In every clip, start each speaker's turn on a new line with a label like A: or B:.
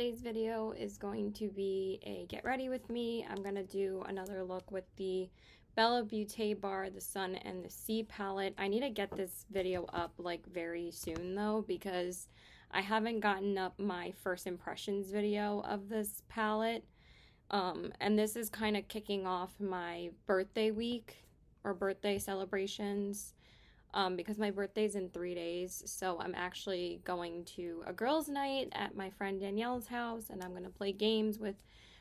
A: today's video is going to be a get ready with me. I'm going to do another look with the Bella Beaute bar, the Sun and the Sea palette. I need to get this video up like very soon though, because I haven't gotten up my first impressions video of this palette. And this is kind of kicking off my birthday week or birthday celebrations. Because my birthday's in 3 days, so I'm actually going to a girls' night at my friend Danielle's house, and I'm gonna play games with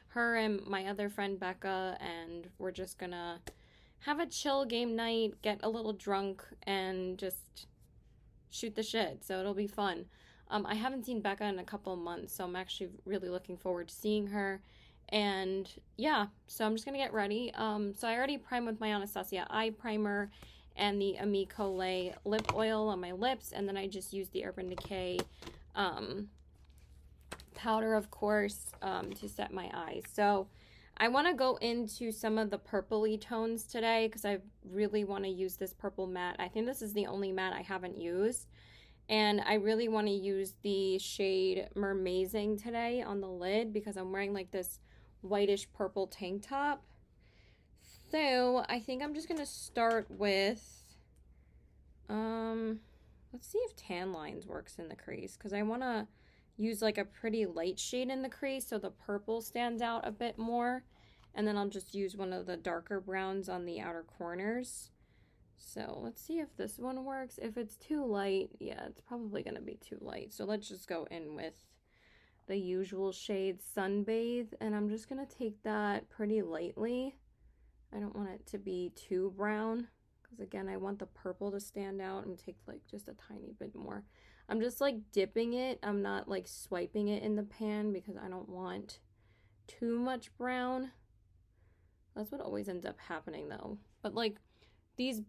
A: her and my other friend Becca, and we're just gonna have a chill game night, get a little drunk, and just shoot the shit, so it'll be fun. I haven't seen Becca in a couple of months, so I'm actually really looking forward to seeing her. And yeah, so I'm just gonna get ready. So I already primed with my Anastasia eye primer and the Amico Lay lip oil on my lips, and then I just used the Urban Decay powder, of course, to set my eyes. So I want to go into some of the purpley tones today because I really want to use this purple matte. I think this is the only matte I haven't used, and I really want to use the shade Mermazing today on the lid because I'm wearing like this whitish purple tank top. So I think I'm just gonna start with let's see if Tan Lines works in the crease, because I want to use like a pretty light shade in the crease so the purple stands out a bit more, and then I'll just use one of the darker browns on the outer corners. So let's see if this one works. If it's too light, yeah, it's probably gonna be too light, so let's just go in with the usual shade Sunbathe, and I'm just gonna take that pretty lightly. I don't want it to be too brown because, again, I want the purple to stand out, and take like just a tiny bit more. I'm just like dipping it. I'm not like swiping it in the pan because I don't want too much brown. That's what always ends up happening though. But like these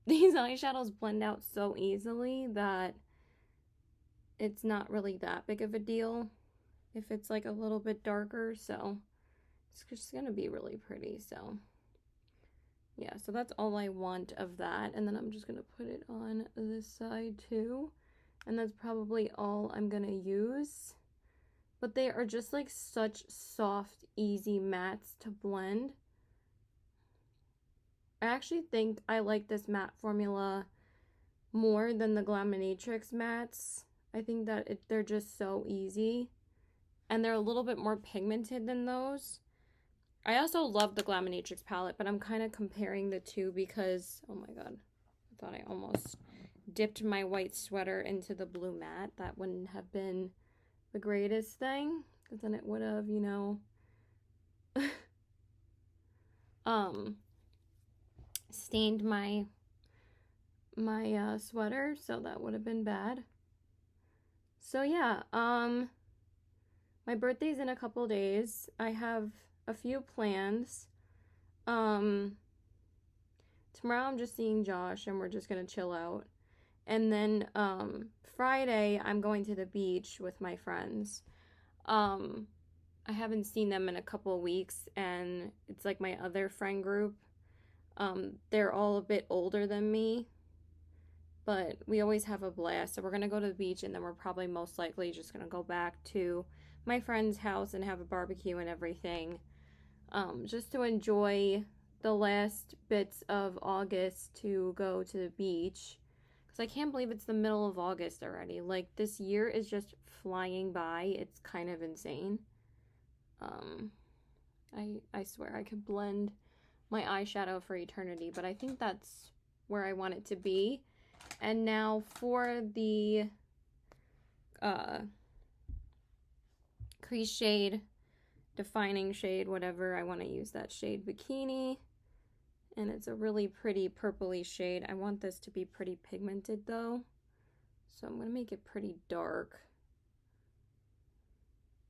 A: eyeshadows blend out so easily that it's not really that big of a deal if it's like a little bit darker. So it's just gonna be really pretty. So yeah, so that's all I want of that, and then I'm just gonna put it on this side too, and that's probably all I'm gonna use. But they are just like such soft, easy mattes to blend. I actually think I like this matte formula more than the Glaminatrix mattes. I think that they're just so easy, and they're a little bit more pigmented than those. I also love the Glaminatrix palette, but I'm kind of comparing the two because, oh my god, I thought I almost dipped my white sweater into the blue matte. That wouldn't have been the greatest thing, because then it would have, you know, stained my sweater, so that would have been bad. So yeah, my birthday's in a couple days. I have a few plans. Tomorrow I'm just seeing Josh and we're just gonna chill out. And then Friday I'm going to the beach with my friends. I haven't seen them in a couple weeks, and it's like my other friend group. They're all a bit older than me, but we always have a blast. So we're gonna go to the beach, and then we're probably most likely just gonna go back to my friend's house and have a barbecue and everything. Just to enjoy the last bits of August to go to the beach, because I can't believe it's the middle of August already. Like, this year is just flying by. It's kind of insane. I swear I could blend my eyeshadow for eternity, but I think that's where I want it to be. And now for the crease shade, defining shade, whatever, I want to use that shade Bikini, and it's a really pretty purpley shade. I want this to be pretty pigmented though, so I'm gonna make it pretty dark.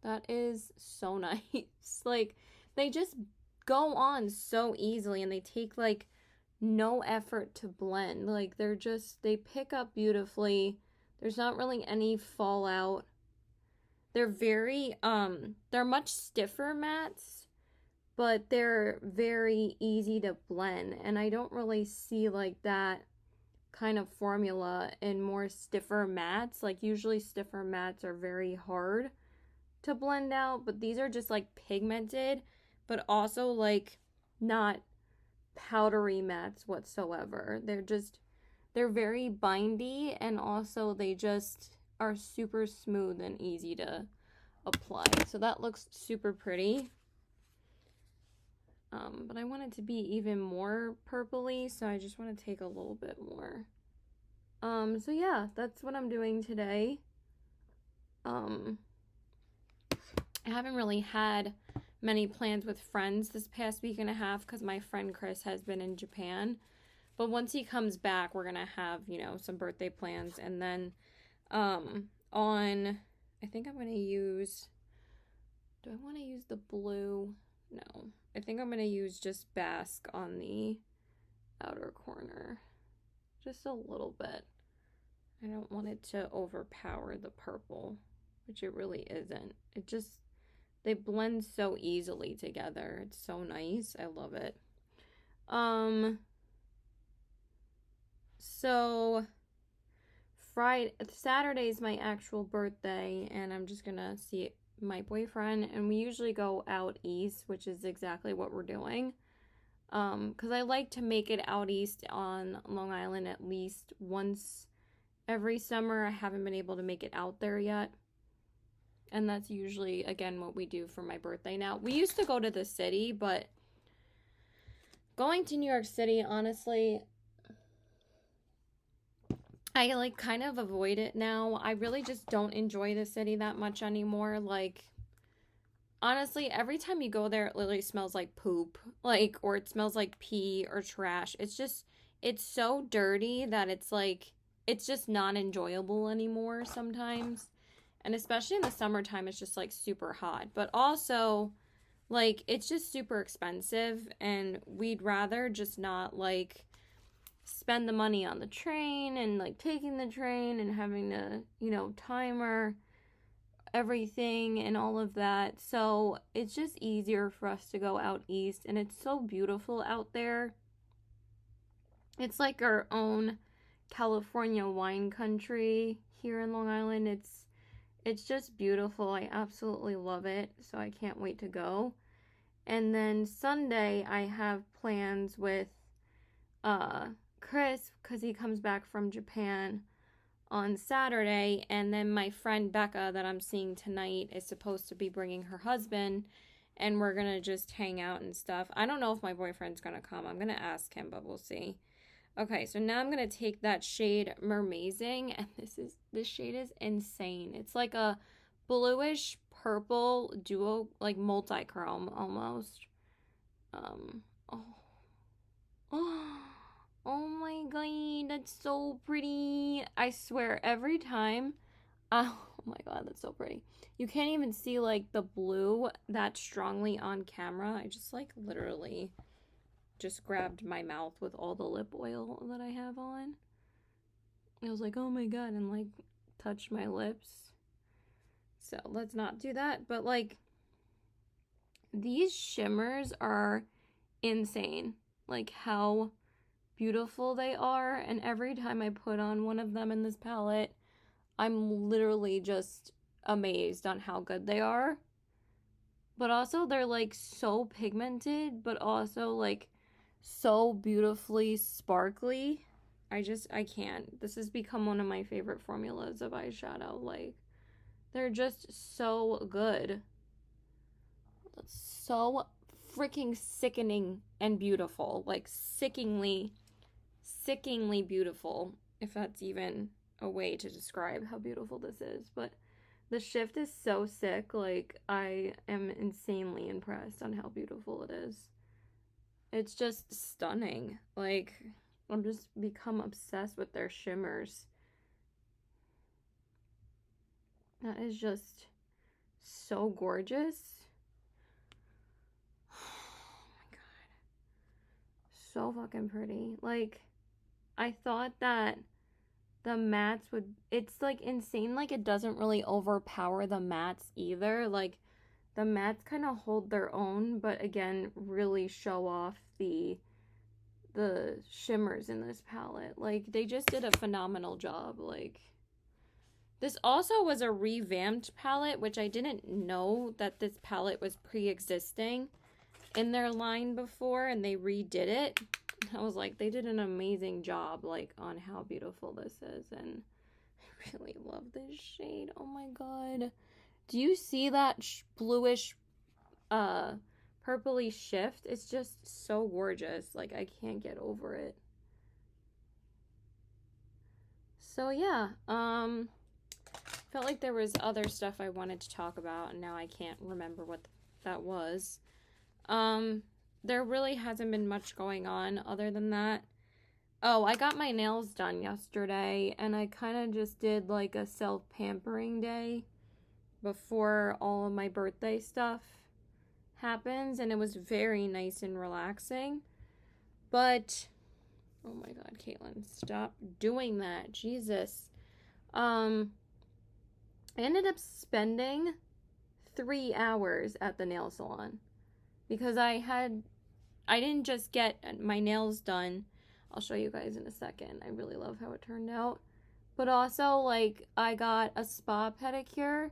A: That is so nice. Like, they just go on so easily, and they take like no effort to blend. Like, they pick up beautifully. There's not really any fallout. They're very, they're much stiffer mattes, but they're very easy to blend. And I don't really see like that kind of formula in more stiffer mattes. Like, usually stiffer mattes are very hard to blend out, but these are just like pigmented, but also like not powdery mattes whatsoever. They're very bindy, and also they just are super smooth and easy to apply. So that looks super pretty. But I want it to be even more purpley, so I just want to take a little bit more. So yeah, that's what I'm doing today. I haven't really had many plans with friends this past week and a half because my friend Chris has been in Japan. But once he comes back, we're gonna have, you know, some birthday plans. And then I think I'm gonna use, do I want to use the blue? No, I think I'm gonna use just Basque on the outer corner, just a little bit. I don't want it to overpower the purple, which it really isn't. It just, they blend so easily together. It's so nice. I love it. So Saturday is my actual birthday, and I'm just gonna see my boyfriend, and we usually go out east, which is exactly what we're doing. Because I like to make it out east on Long Island at least once every summer. I haven't been able to make it out there yet. And that's usually, again, what we do for my birthday now. We used to go to the city, but going to New York City, honestly, I like kind of avoid it now. I really just don't enjoy the city that much anymore. Like, honestly, every time you go there, it literally smells like poop, like, or it smells like pee or trash. It's so dirty that it's just not enjoyable anymore sometimes. And especially in the summertime, it's just like super hot. But also, like, it's just super expensive, and we'd rather just not like spend the money on the train and like taking the train and having to, you know, timer everything and all of that. So it's just easier for us to go out east, and it's so beautiful out there. It's like our own California wine country here in Long Island. It's just beautiful. I absolutely love it. So I can't wait to go. And then Sunday I have plans with Chris, because he comes back from Japan on Saturday, and then my friend Becca that I'm seeing tonight is supposed to be bringing her husband, and we're gonna just hang out and stuff. I don't know if my boyfriend's gonna come. I'm gonna ask him, but we'll see. Okay, so now I'm gonna take that shade Mermazing, and this shade is insane. It's like a bluish purple duo, like multi-chrome almost. Oh. Oh my god, that's so pretty. I swear, every time. Oh my god, that's so pretty. You can't even see like the blue that strongly on camera. I just like literally just grabbed my mouth with all the lip oil that I have on. I was like, oh my god, and like touched my lips. So let's not do that. But like, these shimmers are insane. Like how beautiful they are, and every time I put on one of them in this palette, I'm literally just amazed on how good they are. But also they're like so pigmented, but also like so beautifully sparkly. I can't. This has become one of my favorite formulas of eyeshadow. Like, they're just so good. So freaking sickening and beautiful. Like, sickingly beautiful, if that's even a way to describe how beautiful this is. But the shift is so sick. Like, I am insanely impressed on how beautiful it is. It's just stunning. Like, I'm just become obsessed with their shimmers. That is just so gorgeous. Oh my god. So fucking pretty. Like, I thought that the mattes would, it's like insane, like it doesn't really overpower the mattes either. Like, the mattes kind of hold their own, but again, really show off the shimmers in this palette. Like, they just did a phenomenal job. Like, This also was a revamped palette, which I didn't know that this palette was pre-existing in their line before, and they redid it. I was like, they did an amazing job, like, on how beautiful this is, and I really love this shade. Oh my god. Do you see that bluish, purpley shift? It's just so gorgeous. Like, I can't get over it. So, yeah, felt like there was other stuff I wanted to talk about, and now I can't remember what that was. There really hasn't been much going on other than that. Oh, I got my nails done yesterday, and I kind of just did like a self-pampering day before all of my birthday stuff happens, and it was very nice and relaxing. But, oh my god, Caitlin, stop doing that. Jesus. I ended up spending 3 hours at the nail salon because I didn't just get my nails done. I'll show you guys in a second. I really love how it turned out. But also, like, I got a spa pedicure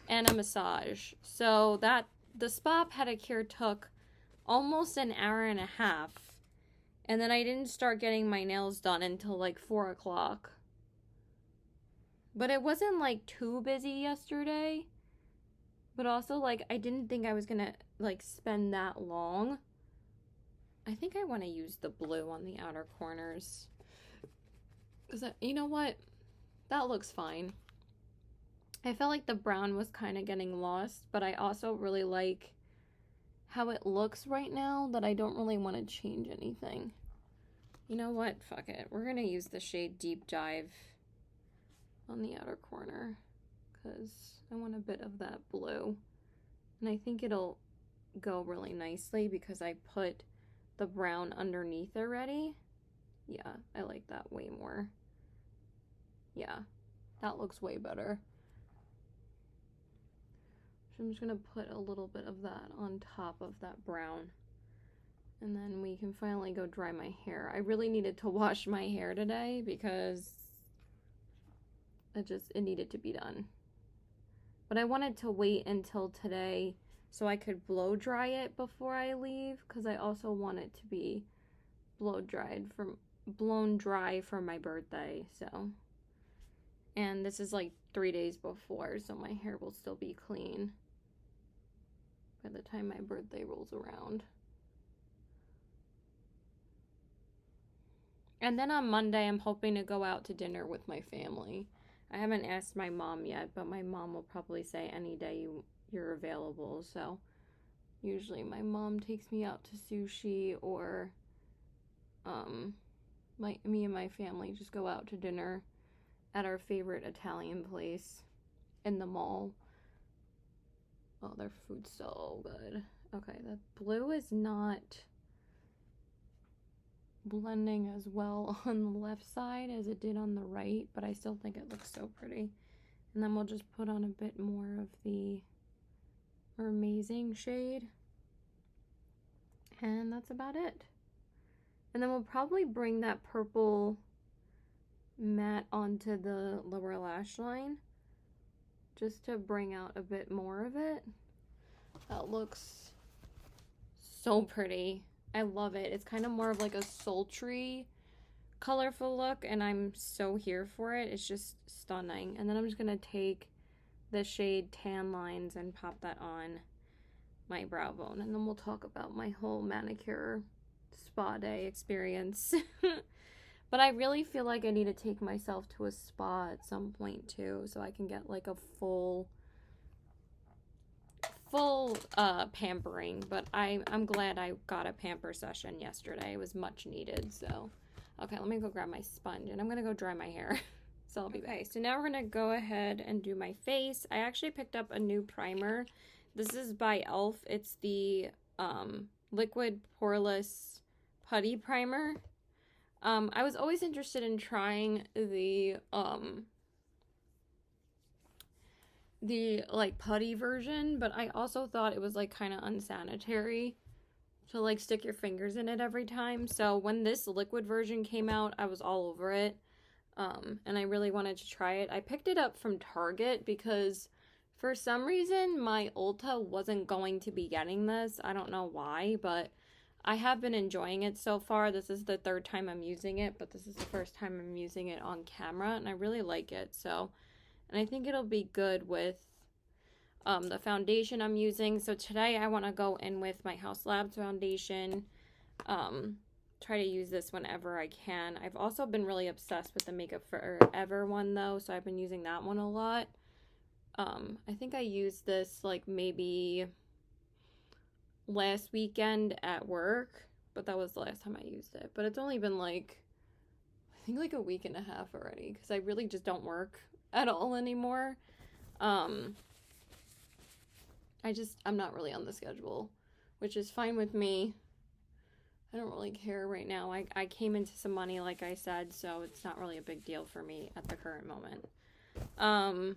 A: and a massage. So the spa pedicure took almost an hour and a half. And then I didn't start getting my nails done until like 4 o'clock. But it wasn't like too busy yesterday. But also, like, I didn't think I was gonna like spend that long. I think I want to use the blue on the outer corners. Because, you know what? That looks fine. I felt like the brown was kind of getting lost, but I also really like how it looks right now that I don't really want to change anything. You know what? Fuck it. We're going to use the shade Deep Dive on the outer corner because I want a bit of that blue. And I think it'll go really nicely because I put the brown underneath already. Yeah, I like that way more. Yeah, that looks way better. So I'm just gonna put a little bit of that on top of that brown. And then we can finally go dry my hair. I really needed to wash my hair today because it needed to be done. But I wanted to wait until today so I could blow dry it before I leave, because I also want it to be blown dry for my birthday. So, and this is like 3 days before, so my hair will still be clean by the time my birthday rolls around. And then on Monday, I'm hoping to go out to dinner with my family. I haven't asked my mom yet, but my mom will probably say any day you're available. So usually my mom takes me out to sushi, or me and my family just go out to dinner at our favorite Italian place in the mall. Oh, their food's so good. Okay, the blue is not blending as well on the left side as it did on the right, but I still think it looks so pretty. And then we'll just put on a bit more of the Amazing shade, and that's about it. And then we'll probably bring that purple matte onto the lower lash line just to bring out a bit more of it. That looks so pretty. I love it. It's kind of more of like a sultry, colorful look, and I'm so here for it. It's just stunning. And then I'm just going to take the shade Tan Lines and pop that on my brow bone. And then we'll talk about my whole manicure spa day experience. But I really feel like I need to take myself to a spa at some point too, so I can get like a full pampering. But I'm glad I got a pamper session yesterday. It was much needed. So okay, let me go grab my sponge and I'm gonna go dry my hair. So I'll be back. So now we're gonna go ahead and do my face. I actually picked up a new primer. This is by e.l.f. It's the liquid poreless putty primer. I was always interested in trying the like putty version, but I also thought it was like kind of unsanitary to like stick your fingers in it every time. So when this liquid version came out, I was all over it. And I really wanted to try it. I picked it up from Target because for some reason my Ulta wasn't going to be getting this. I don't know why, but I have been enjoying it so far. This is the third time I'm using it, but this is the first time I'm using it on camera, and I really like it. So, and I think it'll be good with the foundation I'm using. So today I want to go in with my House Labs foundation. Try to use this whenever I can. I've also been really obsessed with the Makeup Forever one though, so I've been using that one a lot. I think I used this like maybe last weekend at work, but that was the last time I used it. But it's only been like, I think like a week and a half already, because I really just don't work at all anymore. I'm not really on the schedule, which is fine with me. I don't really care right now. I came into some money, like I said, so it's not really a big deal for me at the current moment. I'm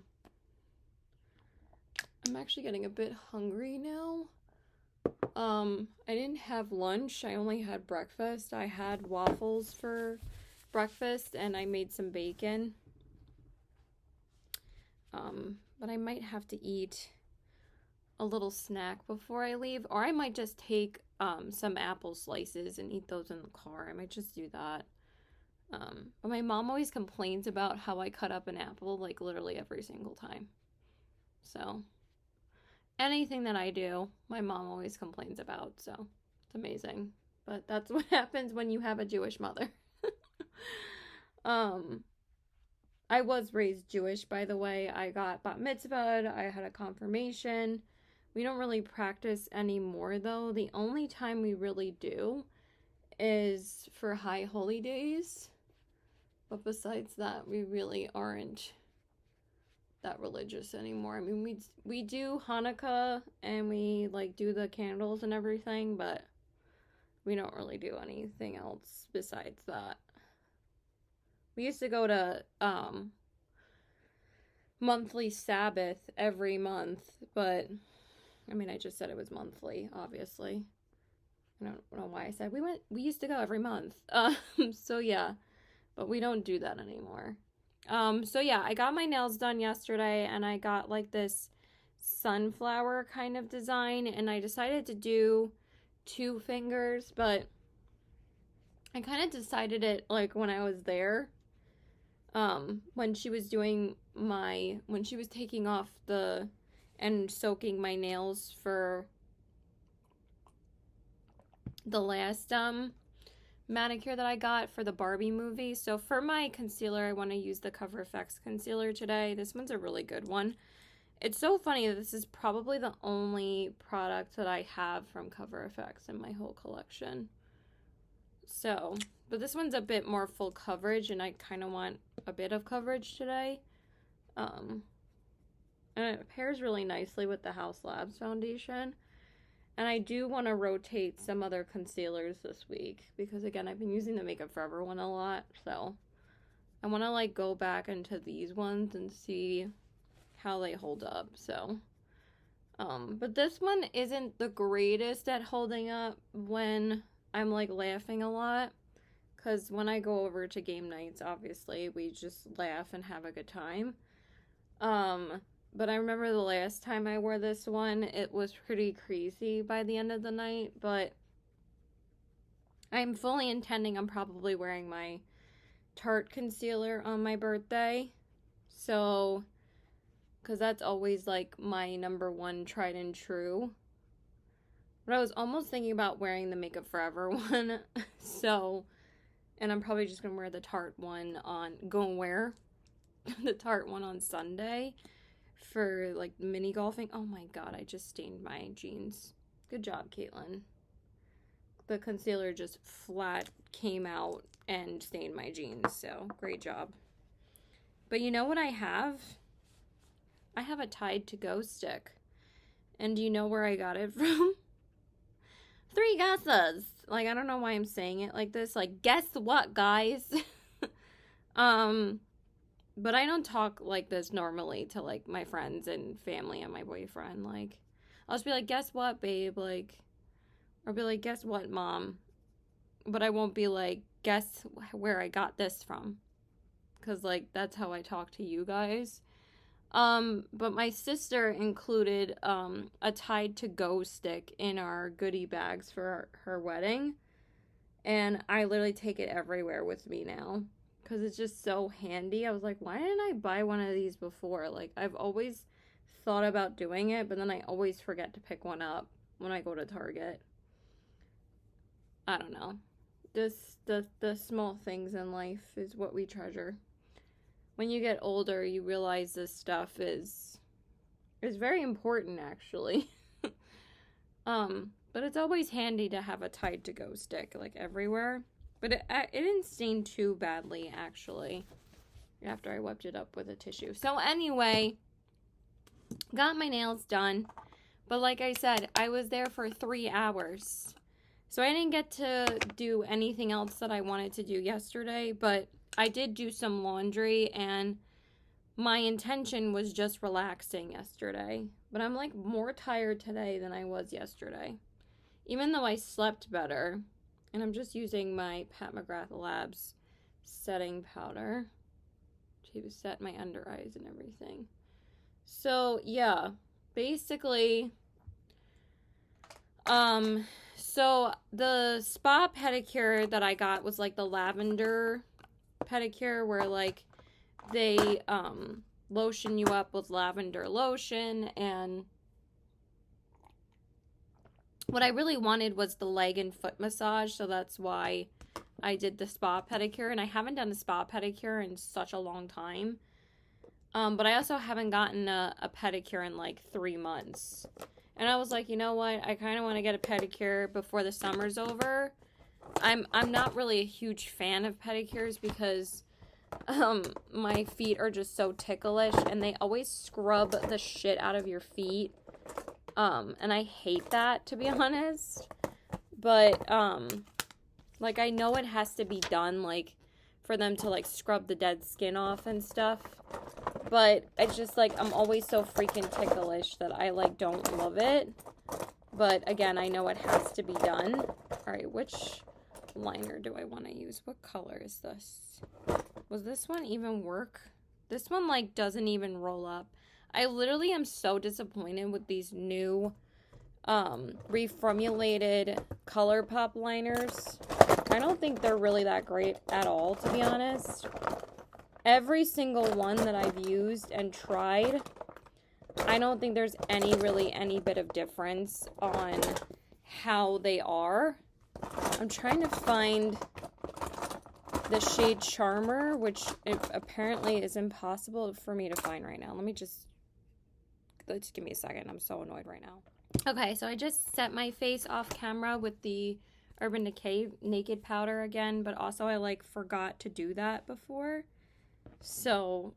A: actually getting a bit hungry now. I didn't have lunch. I only had breakfast. I had waffles for breakfast, and I made some bacon. But I might have to eat a little snack before I leave, or I might just take some apple slices and eat those in the car. I might just do that. But my mom always complains about how I cut up an apple like literally every single time. So anything that I do, my mom always complains about. So it's amazing. But that's what happens when you have a Jewish mother. I was raised Jewish, by the way. I got bat mitzvahed. I had a confirmation. We don't really practice anymore, though. The only time we really do is for high holy days. But besides that, we really aren't that religious anymore. I mean, we do Hanukkah and we like do the candles and everything, but we don't really do anything else besides that. We used to go to monthly Sabbath every month, but I mean, I just said it was monthly, obviously. I don't know why I said we used to go every month. So yeah, but we don't do that anymore. So yeah, I got my nails done yesterday, and I got like this sunflower kind of design, and I decided to do 2 fingers, but I kind of decided it like when I was there. When she was taking off and soaking my nails for the last manicure that I got for the Barbie movie. So for my concealer, I want to use the Cover FX concealer today. This one's a really good one. It's so funny that this is probably the only product that I have from Cover FX in my whole collection. So, but this one's a bit more full coverage, and I kind of want a bit of coverage today. And it pairs really nicely with the House Labs foundation. And I do want to rotate some other concealers this week because, again, I've been using the Makeup Forever one a lot. So I want to like go back into these ones and see how they hold up. So, but this one isn't the greatest at holding up when I'm like laughing a lot. Because when I go over to game nights, obviously, we just laugh and have a good time. But I remember the last time I wore this one, it was pretty crazy by the end of the night. But I'm fully intending on probably wearing my Tarte concealer on my birthday. So, because that's always like my number one tried and true. But I was almost thinking about wearing the Makeup Forever one. So, and I'm probably just going to wear the Tarte one the Tarte one on Sunday for like mini golfing. Oh my god, I just stained my jeans. Good job, Caitlin. The concealer just flat came out and stained my jeans, so great job. But you know what I have? I have a Tide to Go stick. And do you know where I got it from? Three Gassas. Like, I don't know why I'm saying it like this. Like, guess what, guys? But I don't talk like this normally to, like, my friends and family and my boyfriend. Like, I'll just be like, guess what, babe? Like, or be like, guess what, mom? But I won't be like, guess where I got this from. because, like, that's how I talk to you guys. But my sister included, a Tide to Go stick in our goodie bags for her wedding. And I literally take it everywhere with me now because it's just so handy. I was like, why didn't I buy one of these before? Like, I've always thought about doing it, but then I always forget to pick one up when I go to Target. I don't know. The small things in life is what we treasure. When you get older, you realize this stuff is very important, actually. But it's always handy to have a Tide to Go stick, like, everywhere. But it didn't stain too badly, actually, after I wiped it up with a tissue. So anyway, got my nails done. But like I said, I was there for 3 hours. So I didn't get to do anything else that I wanted to do yesterday, but I did do some laundry, and my intention was just relaxing yesterday. But I'm, like, more tired today than I was yesterday. Even though I slept better. And I'm just using my Pat McGrath Labs setting powder to set my under eyes and everything. So, yeah. Basically, so the spa pedicure that I got was, like, the lavender pedicure where, like, they lotion you up with lavender lotion, and what I really wanted was the leg and foot massage, so that's why I did the spa pedicure, and I haven't done a spa pedicure in such a long time, but I also haven't gotten a pedicure in, like, 3 months, and I was like, you know what, I kind of want to get a pedicure before the summer's over. I'm not really a huge fan of pedicures because my feet are just so ticklish, and they always scrub the shit out of your feet. And I hate that, to be honest. But, like, I know it has to be done, like, for them to, like, scrub the dead skin off and stuff. But it's just, like, I'm always so freaking ticklish that I, like, don't love it. But, again, I know it has to be done. Alright, which liner do I want to use? What color is this? Was this one even work? This one, like, doesn't even roll up. I literally am so disappointed with these new reformulated ColourPop liners. I don't think they're really that great at all, to be honest. Every single one that I've used and tried, I don't think there's any bit of difference on how they are. I'm trying to find the shade Charmer, which apparently is impossible for me to find right now. Let's give me a second. I'm so annoyed right now. Okay, so I just set my face off camera with the Urban Decay Naked Powder again, but also I, like, forgot to do that before. So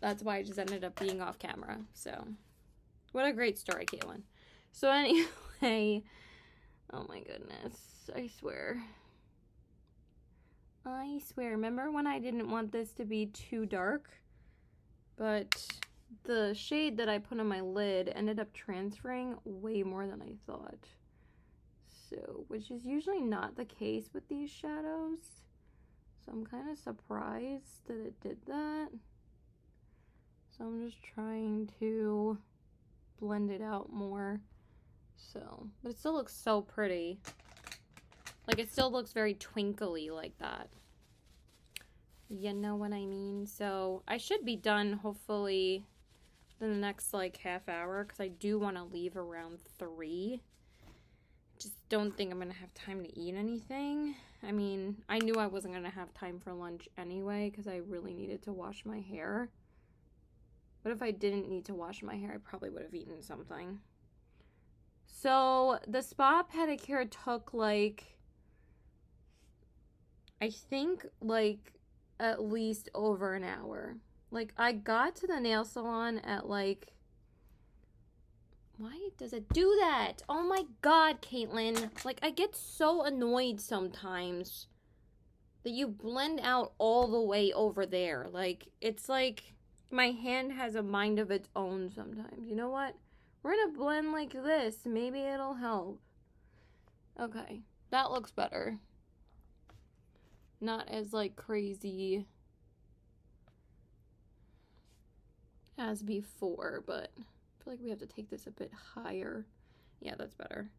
A: that's why I just ended up being off camera. So what a great story, Caitlin. So anyway, oh my goodness, I swear. Remember when I didn't want this to be too dark? But the shade that I put on my lid ended up transferring way more than I thought. So, which is usually not the case with these shadows. So I'm kind of surprised that it did that. So I'm just trying to blend it out more. So, but it still looks so pretty. Like, it still looks very twinkly like that. You know what I mean? So I should be done hopefully in the next, like, half hour, because I do want to leave around 3. Just don't think I'm going to have time to eat anything. I mean, I knew I wasn't going to have time for lunch anyway, because I really needed to wash my hair. But if I didn't need to wash my hair, I probably would have eaten something. So the spa pedicure took, like, I think, like, at least over an hour. Like, I got to the nail salon at, like, why does it do that? Oh my god, Caitlin. Like, I get so annoyed sometimes that you blend out all the way over there. Like, it's like my hand has a mind of its own sometimes. You know what? We're gonna blend like this. Maybe it'll help. Okay, that looks better. Not as like crazy as before, but I feel like we have to take this a bit higher. Yeah, that's better.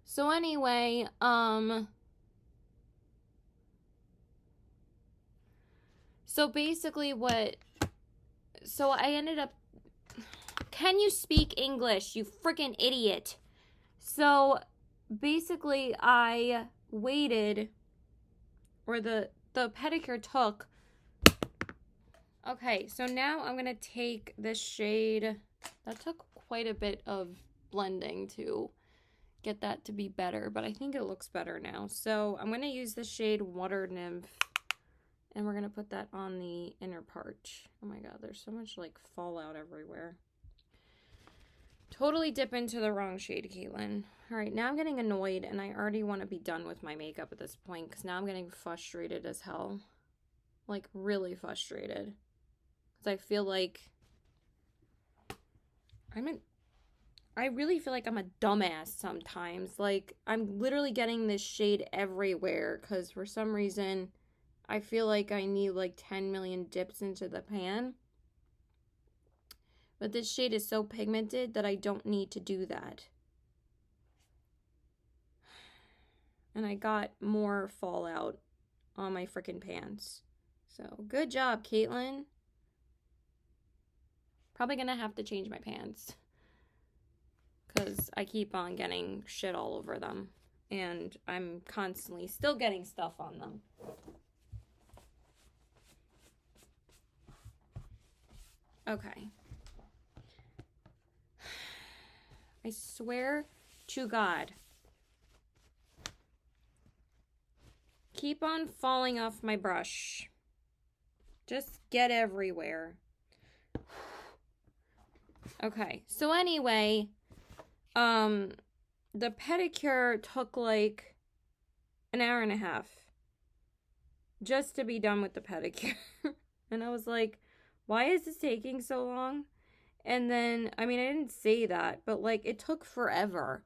A: So anyway, so basically so I ended up, can you speak English, you freaking idiot? So basically I waited, or the pedicure took, okay, so now I'm gonna take this shade. That took quite a bit of blending to get that to be better, but I think it looks better now. So I'm gonna use the shade Water Nymph, and we're gonna put that on the inner part. Oh my god, there's so much like fallout everywhere. Totally dip into the wrong shade, Caitlin. All right, now I'm getting annoyed, and I already want to be done with my makeup at this point, because now I'm getting frustrated as hell. Like, really frustrated. Because I feel like I really feel like I'm a dumbass sometimes. Like, I'm literally getting this shade everywhere, because for some reason, I feel like I need like 10 million dips into the pan. But this shade is so pigmented that I don't need to do that. And I got more fallout on my freaking pants. So, good job, Caitlin. Probably gonna have to change my pants, because I keep on getting shit all over them. And I'm constantly still getting stuff on them. Okay. I swear to God. Keep on falling off my brush. Just get everywhere. Okay, so anyway, the pedicure took like an hour and a half just to be done with the pedicure. And I was like, why is this taking so long? And then, I mean, I didn't say that, but like, it took forever.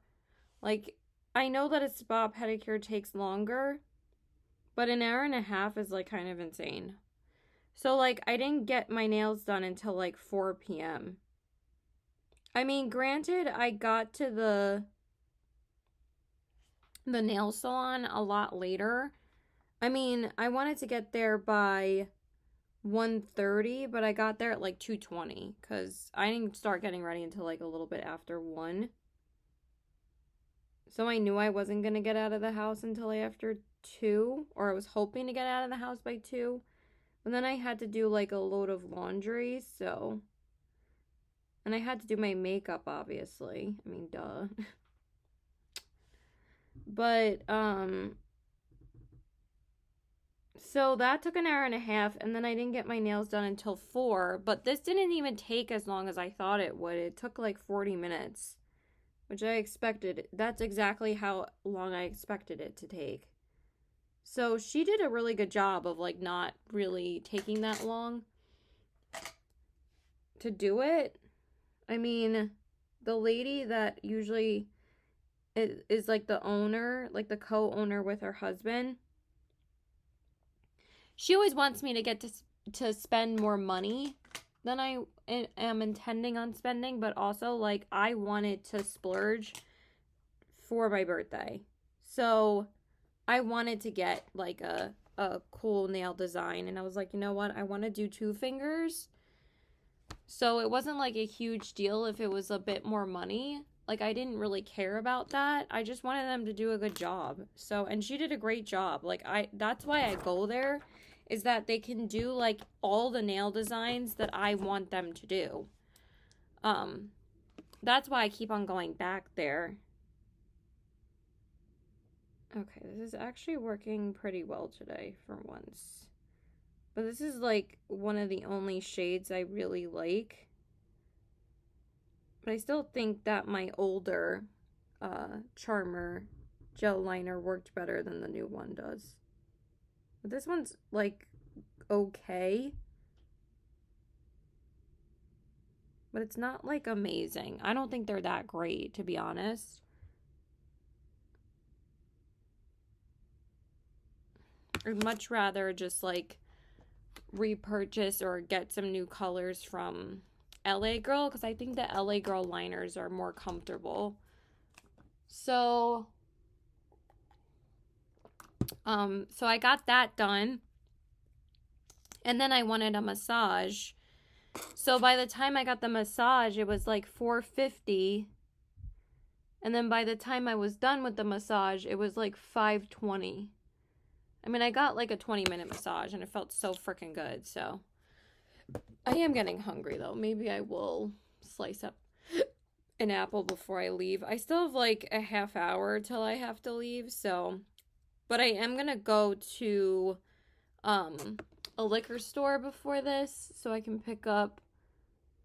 A: Like, I know that a spa pedicure takes longer, but an hour and a half is like kind of insane. So like, I didn't get my nails done until like 4 p.m. I mean, granted, I got to the nail salon a lot later. I mean, I wanted to get there by 1:30, but I got there at like 2:20, because I didn't start getting ready until like a little bit after 1. So I knew I wasn't going to get out of the house until after 2, or I was hoping to get out of the house by 2. And then I had to do like a load of laundry, so. And I had to do my makeup, obviously. I mean, duh. But, so that took an hour and a half, and then I didn't get my nails done until 4. But this didn't even take as long as I thought it would. It took like 40 minutes, which I expected. That's exactly how long I expected it to take. So she did a really good job of like not really taking that long to do it. I mean, the lady that usually is like the owner, like the co-owner with her husband, she always wants me to get to spend more money than I am intending on spending, but also like I wanted to splurge for my birthday. So I wanted to get like a cool nail design, and I was like, you know what? I want to do 2 fingers. So it wasn't like a huge deal if it was a bit more money. Like, I didn't really care about that. I just wanted them to do a good job. So, and she did a great job. Like, that's why I go there, is that they can do like all the nail designs that I want them to do. That's why I keep on going back there. Okay, this is actually working pretty well today for once. But this is like one of the only shades I really like. But I still think that my older Charmer gel liner worked better than the new one does. But this one's like okay. But it's not like amazing. I don't think they're that great, to be honest. I'd much rather just like repurchase or get some new colors from LA Girl, because I think the LA Girl liners are more comfortable. So I got that done. And then I wanted a massage. So by the time I got the massage, it was like $450. And then by the time I was done with the massage, it was like $520. I mean, I got like a 20-minute massage and it felt so freaking good. So I am getting hungry though. Maybe I will slice up an apple before I leave. I still have like a half hour till I have to leave. So, but I am going to go to a liquor store before this so I can pick up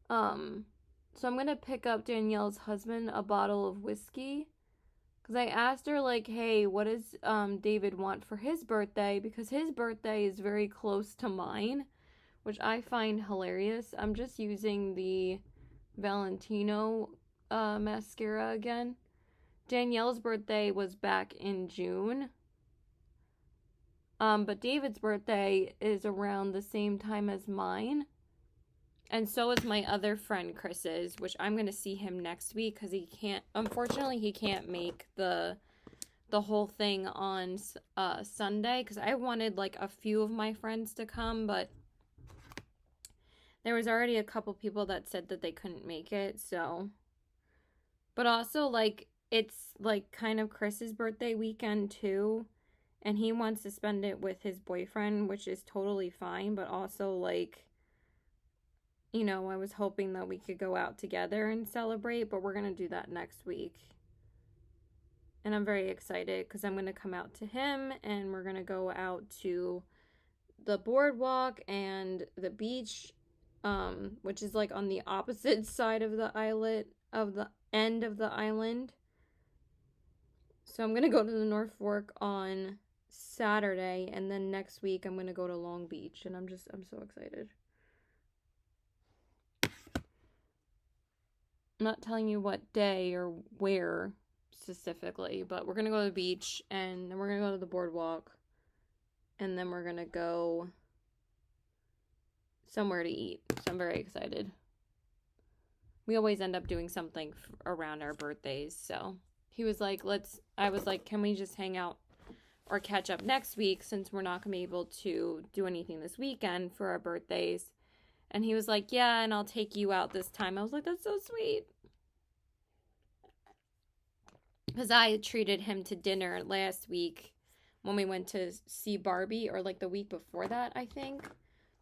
A: so I'm gonna pick up Danielle's husband a bottle of whiskey, because I asked her like, hey, what does David want for his birthday, because his birthday is very close to mine, which I find hilarious. I'm just using the Valentino mascara again. Danielle's birthday was back in June. But David's birthday is around the same time as mine. And so is my other friend Chris's, which I'm going to see him next week because unfortunately, he can't make the whole thing on Sunday, because I wanted like a few of my friends to come, but there was already a couple people that said that they couldn't make it, so. But also, like, it's like kind of Chris's birthday weekend too. And he wants to spend it with his boyfriend, which is totally fine. But also, like, you know, I was hoping that we could go out together and celebrate. But we're going to do that next week. And I'm very excited because I'm going to come out to him. And we're going to go out to the boardwalk and the beach. Which is like on the opposite side of the islet, of the end of the island. So I'm going to go to the North Fork on Saturday, and then next week I'm going to go to Long Beach, and I'm so excited. I'm not telling you what day or where specifically, but we're going to go to the beach, and then we're going to go to the boardwalk, and then we're going to go somewhere to eat. So I'm very excited. We always end up doing something around our birthdays, so he was like, I was like, can we just hang out or catch up next week, since we're not going to be able to do anything this weekend for our birthdays? And he was like, yeah, and I'll take you out this time. I was like, that's so sweet. Because I treated him to dinner last week when we went to see Barbie, or like the week before that, I think.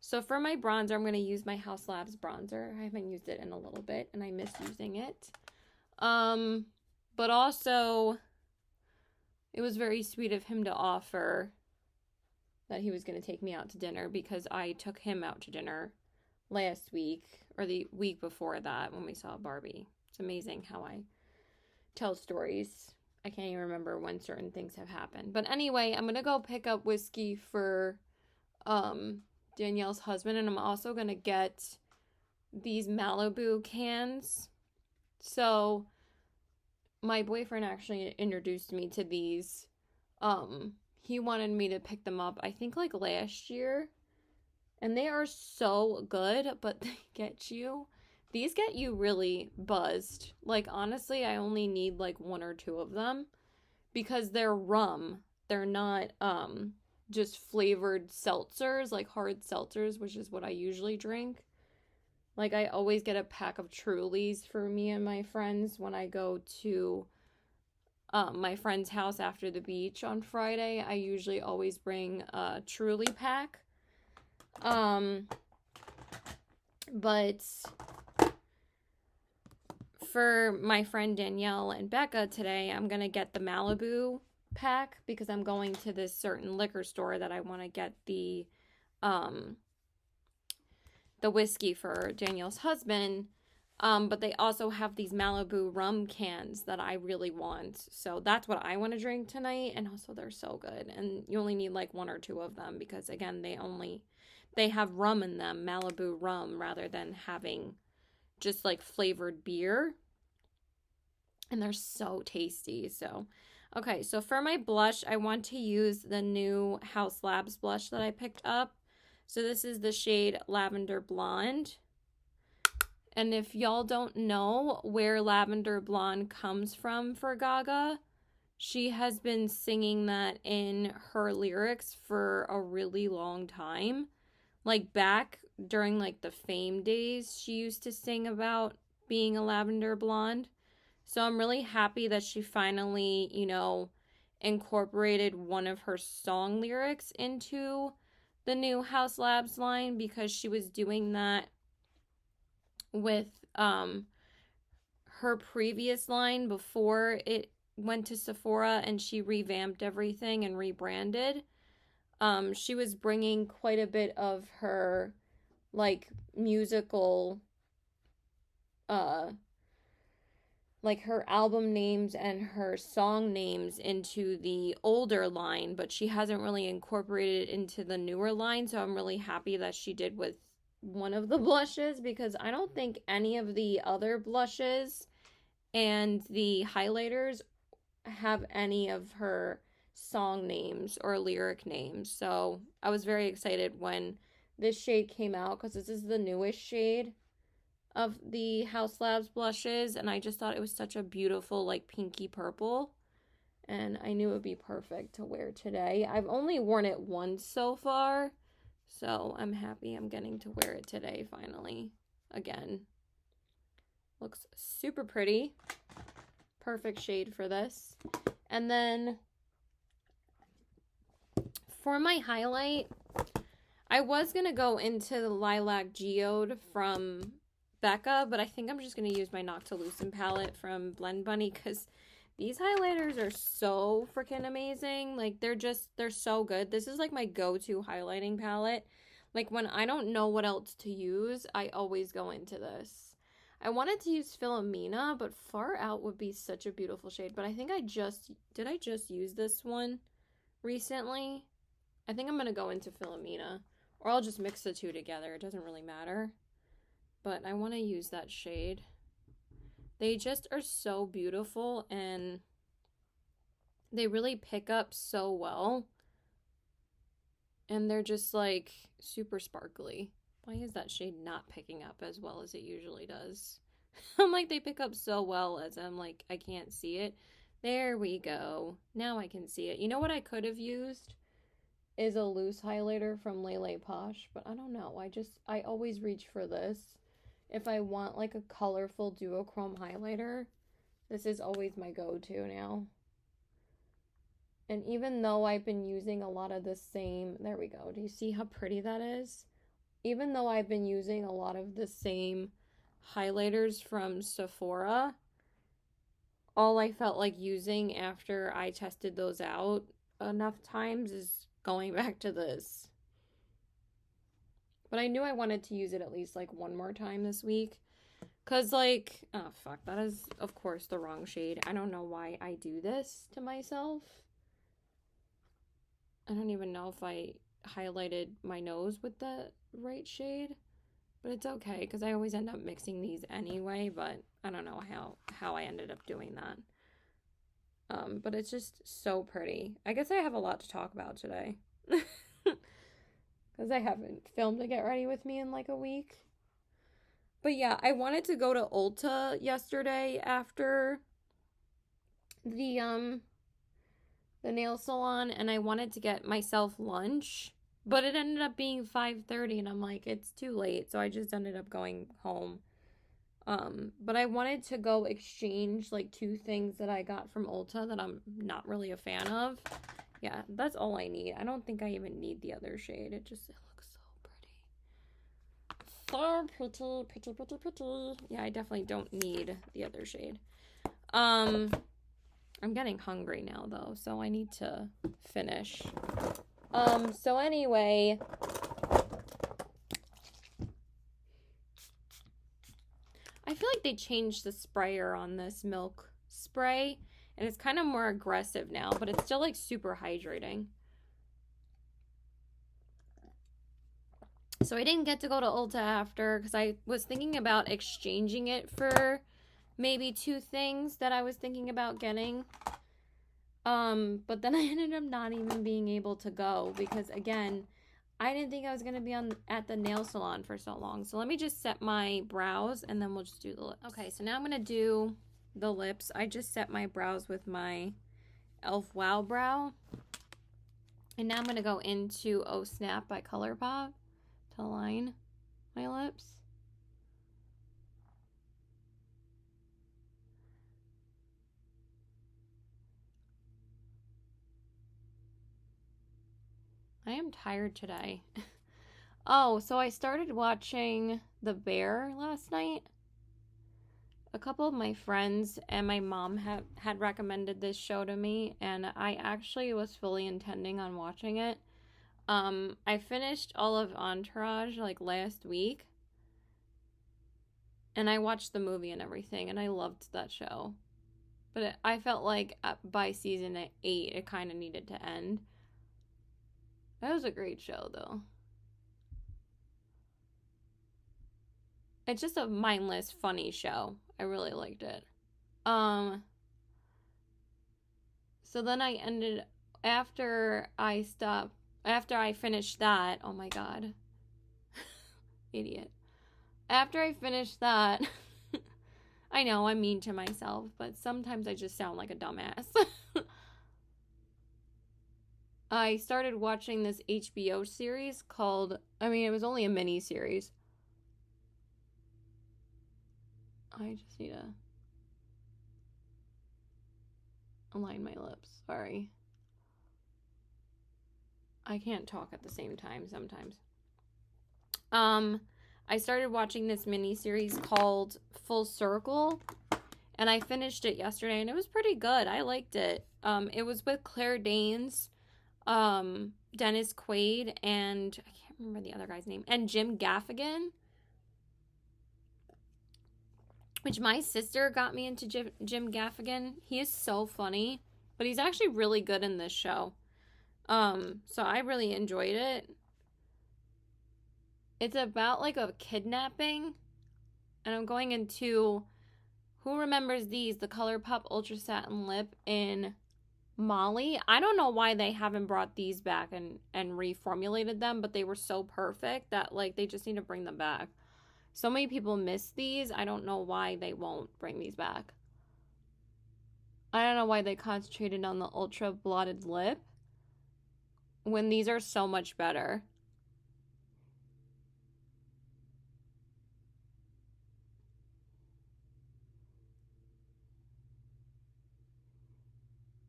A: So for my bronzer, I'm going to use my House Labs bronzer. I haven't used it in a little bit, and I miss using it. But also, it was very sweet of him to offer that he was going to take me out to dinner, because I took him out to dinner last week, or the week before that, when we saw Barbie. It's amazing how I tell stories. I can't even remember when certain things have happened. But anyway, I'm going to go pick up whiskey for Danielle's husband, and I'm also going to get these Malibu cans. So my boyfriend actually introduced me to these. He wanted me to pick them up, I think, like last year. And they are so good, but these get you really buzzed. Like, honestly, I only need like one or two of them, because they're rum. They're not just flavored seltzers, like hard seltzers, which is what I usually drink. Like, I always get a pack of Trulies for me and my friends when I go to my friend's house after the beach on Friday. I usually always bring a Truly pack. But for my friend Danielle and Becca today, I'm going to get the Malibu pack, because I'm going to this certain liquor store that I want to get the whiskey for Danielle's husband. But they also have these Malibu rum cans that I really want. So that's what I want to drink tonight. And also, they're so good. And you only need like one or two of them, because again, they have rum in them, Malibu rum, rather than having just like flavored beer. And they're so tasty. So Okay, so for my blush, I want to use the new House Labs blush that I picked up. So this is the shade Lavender Blonde. And if y'all don't know where Lavender Blonde comes from for Gaga, she has been singing that in her lyrics for a really long time. Like back during like the Fame days, she used to sing about being a lavender blonde. So I'm really happy that she finally, you know, incorporated one of her song lyrics into the new House Labs line, because she was doing that with her previous line before it went to Sephora and she revamped everything and rebranded. She was bringing quite a bit of her like musical like her album names and her song names into the older line, but she hasn't really incorporated it into the newer line. So I'm really happy that she did with one of the blushes, because I don't think any of the other blushes and the highlighters have any of her song names or lyric names. So I was very excited when this shade came out, because this is the newest shade of the House Labs blushes, and I just thought it was such a beautiful like pinky purple, and I knew it would be perfect to wear today. I've only worn it once so far, so I'm happy I'm getting to wear it today finally again. Looks super pretty. Perfect shade for this. And then for my highlight, I was going to go into the Lilac Geode from Becca, but I think I'm just going to use my Noctilucent palette from Blend Bunny, because these highlighters are so freaking amazing. Like, they're so good. This is like my go-to highlighting palette. Like, when I don't know what else to use, I always go into this. I wanted to use Philomena, but Far Out would be such a beautiful shade. But I think I just use this one recently? I think I'm going to go into Philomena, or I'll just mix the two together. It doesn't really matter. But I want to use that shade. They just are so beautiful, and they really pick up so well. And they're just like super sparkly. Why is that shade not picking up as well as it usually does? I'm like, they pick up so well as I'm like, I can't see it. There we go. Now I can see it. You know what I could have used is a loose highlighter from Lele Posh, but I don't know. I always reach for this. If I want like a colorful duochrome highlighter, this is always my go-to now. And even though I've been using a lot of the same, there we go. Do you see how pretty that is? Even though I've been using a lot of the same highlighters from Sephora, all I felt like using after I tested those out enough times is going back to this. But I knew I wanted to use it at least like one more time this week. Because like, oh fuck, that is of course the wrong shade. I don't know why I do this to myself. I don't even know if I highlighted my nose with the right shade. But it's okay, because I always end up mixing these anyway. But I don't know how I ended up doing that. But it's just so pretty. I guess I have a lot to talk about today. Because I haven't filmed a Get Ready With Me in like a week. But yeah, I wanted to go to Ulta yesterday after the nail salon, and I wanted to get myself lunch, but it ended up being 5:30, and I'm like, it's too late, so I just ended up going home. But I wanted to go exchange like two things that I got from Ulta that I'm not really a fan of. Yeah, that's all I need. I don't think I even need the other shade. It looks so pretty. So pretty, pretty, pretty, pretty. Yeah, I definitely don't need the other shade. I'm getting hungry now though, so I need to finish. So anyway, I feel like they changed the sprayer on this milk spray, and it's kind of more aggressive now, but it's still like super hydrating. So I didn't get to go to Ulta after, because I was thinking about exchanging it for maybe two things that I was thinking about getting. But then I ended up not even being able to go because, again, I didn't think I was going to be at the nail salon for so long. So let me just set my brows and then we'll just do the lips. Okay, so now I'm going to do the lips. I just set my brows with my e.l.f. Wow Brow. And now I'm going to go into Oh Snap by ColourPop to line my lips. I am tired today. Oh, so I started watching The Bear last night. A couple of my friends and my mom had recommended this show to me, and I actually was fully intending on watching it. I finished all of Entourage like last week, and I watched the movie and everything, and I loved that show. But I felt like by season 8, it kind of needed to end. That was a great show, though. It's just a mindless, funny show. I really liked it. So then I ended, after I finished that, oh my god. Idiot. After I finished that, I know I'm mean to myself, but sometimes I just sound like a dumbass. I started watching this HBO series called, it was only a mini series. I just need to align my lips. Sorry. I can't talk at the same time sometimes. I started watching this mini series called Full Circle, and I finished it yesterday, and it was pretty good. I liked it. It was with Claire Danes, Dennis Quaid, and I can't remember the other guy's name, and Jim Gaffigan, which my sister got me into Jim Gaffigan. He is so funny, but he's actually really good in this show. So I really enjoyed it. It's about like a kidnapping, and I'm going into, who remembers these, the ColourPop Ultra Satin Lip in Molly. I don't know why they haven't brought these back and reformulated them, but they were so perfect that like they just need to bring them back. So many people miss these. I don't know why they won't bring these back. I don't know why they concentrated on the Ultra Blotted Lip when these are so much better.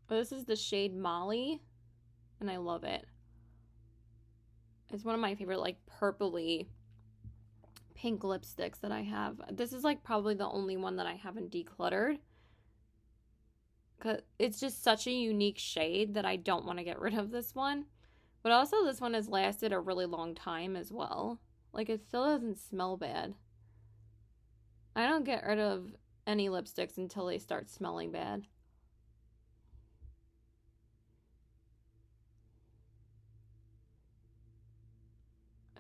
A: This is the shade Molly, and I love it. It's one of my favorite like purpley pink lipsticks that I have. This is like probably the only one that I haven't decluttered, because it's just such a unique shade that I don't want to get rid of this one. But also this one has lasted a really long time as well. Like it still doesn't smell bad. I don't get rid of any lipsticks until they start smelling bad.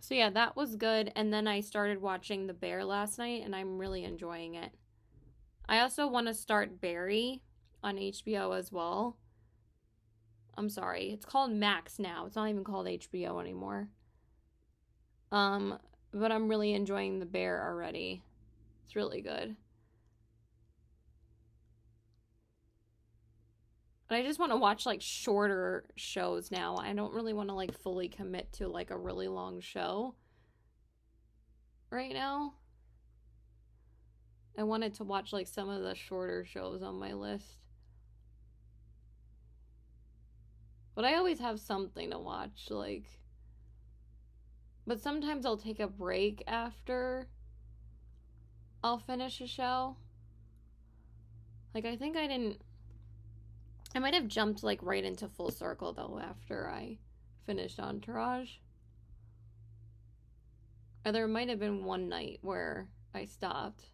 A: So yeah, that was good. And then I started watching The Bear last night, and I'm really enjoying it. I also want to start Barry on HBO as well. I'm sorry, it's called Max now. It's not even called HBO anymore. But I'm really enjoying The Bear already. It's really good. And I just want to watch like shorter shows now. I don't really want to like fully commit to like a really long show right now. I wanted to watch like some of the shorter shows on my list. But I always have something to watch, like. But sometimes I'll take a break after I'll finish a show. Like, I think I might have jumped like right into Full Circle though after I finished Entourage. Or there might have been one night where I stopped.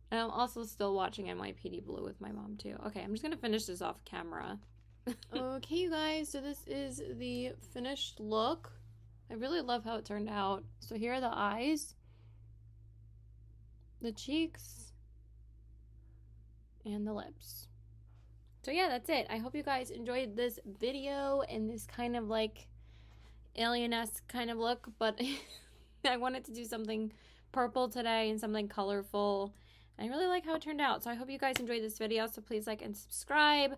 A: And I'm also still watching NYPD Blue with my mom too. Okay, I'm just gonna finish this off camera. Okay, you guys, so this is the finished look. I really love how it turned out. So here are the eyes, the cheeks, and the lips. So yeah, that's it. I hope you guys enjoyed this video and this kind of like alien-esque kind of look, but I wanted to do something purple today and something colorful. I really like how it turned out. So I hope you guys enjoyed this video. So please like and subscribe.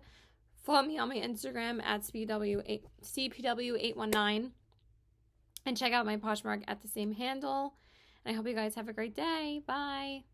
A: Follow me on my Instagram at CPW819 and check out my Poshmark at the same handle. And I hope you guys have a great day. Bye.